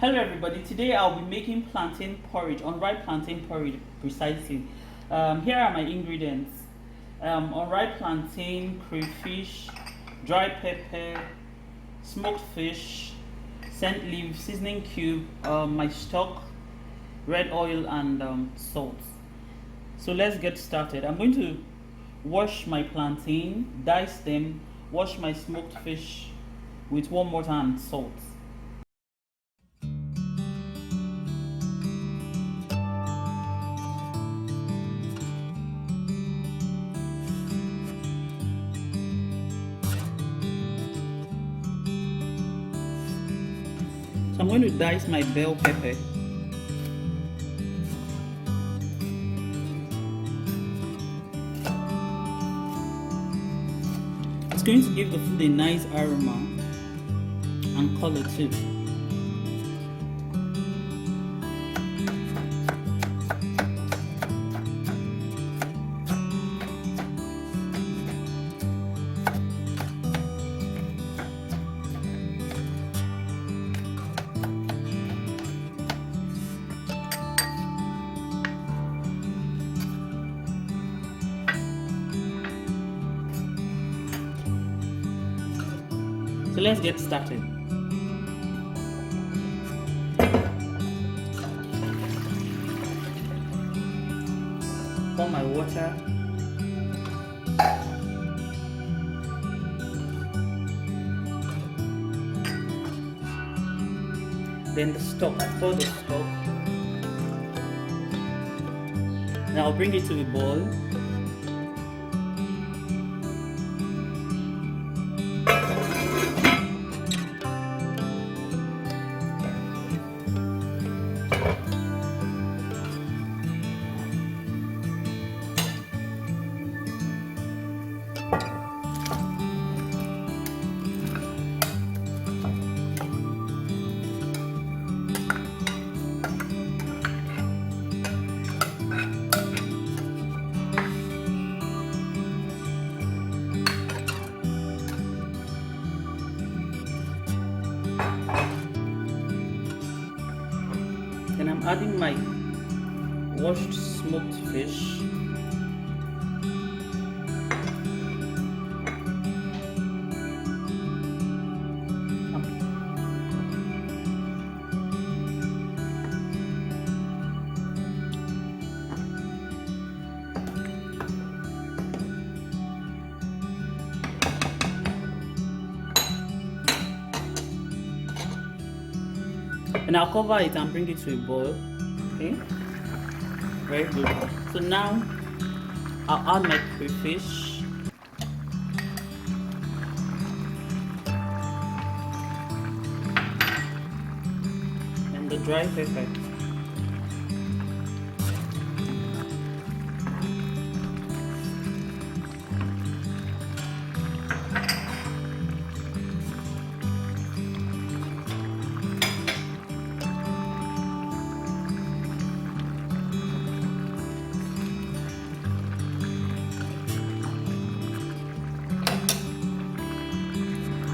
Hello everybody, today I'll be making plantain porridge, unripe plantain porridge precisely. Here are my ingredients. Unripe plantain, crayfish, dry pepper, smoked fish, scent leaf, seasoning cube, my stock, red oil and salt. So let's get started. I'm going to wash my plantain, dice them, wash my smoked fish with warm water and salt. So I'm going to dice my bell pepper. It's going to give the food a nice aroma and color too. So let's get started. Pour my water. Then the stock, pour the stock. Now I'll bring it to a boil. Then I'm adding my washed smoked fish. And I'll cover it and bring it to a boil. Okay, very good. So now I'll add my crayfish. And the dry pepper.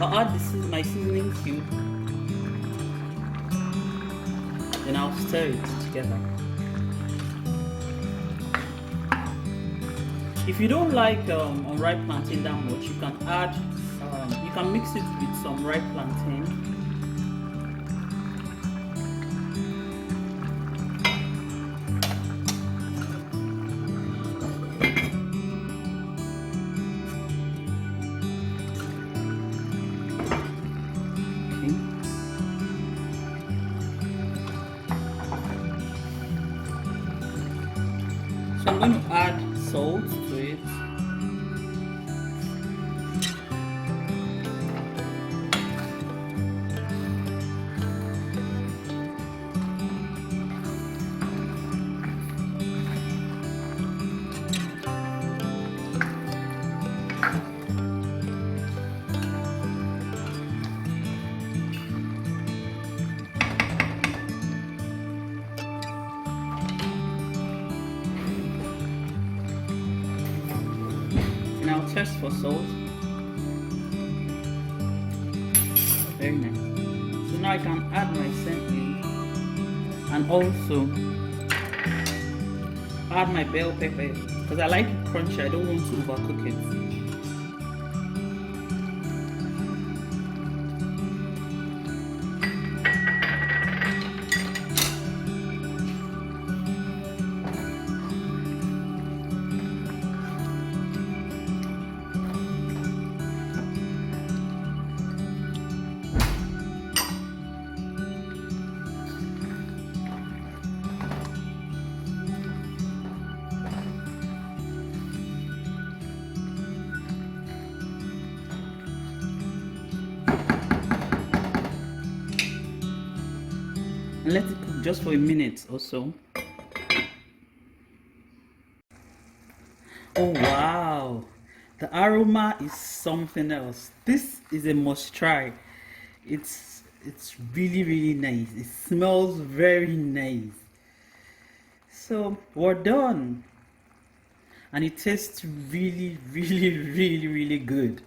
I'll add my seasoning cube, then I'll stir it together. If you don't like unripe plantain that much, you can add, you can mix it with some ripe plantain. So I'm going to add salt to it. And I'll test for salt. Very nice. So now I can add my scent leaf. and also add my bell pepper because I like it crunchy. I don't want to overcook it. And let it cook just for a minute or so. Oh wow, the aroma is something else. This is a must try. It's really nice. It smells very nice. So we're done, and it tastes really really good.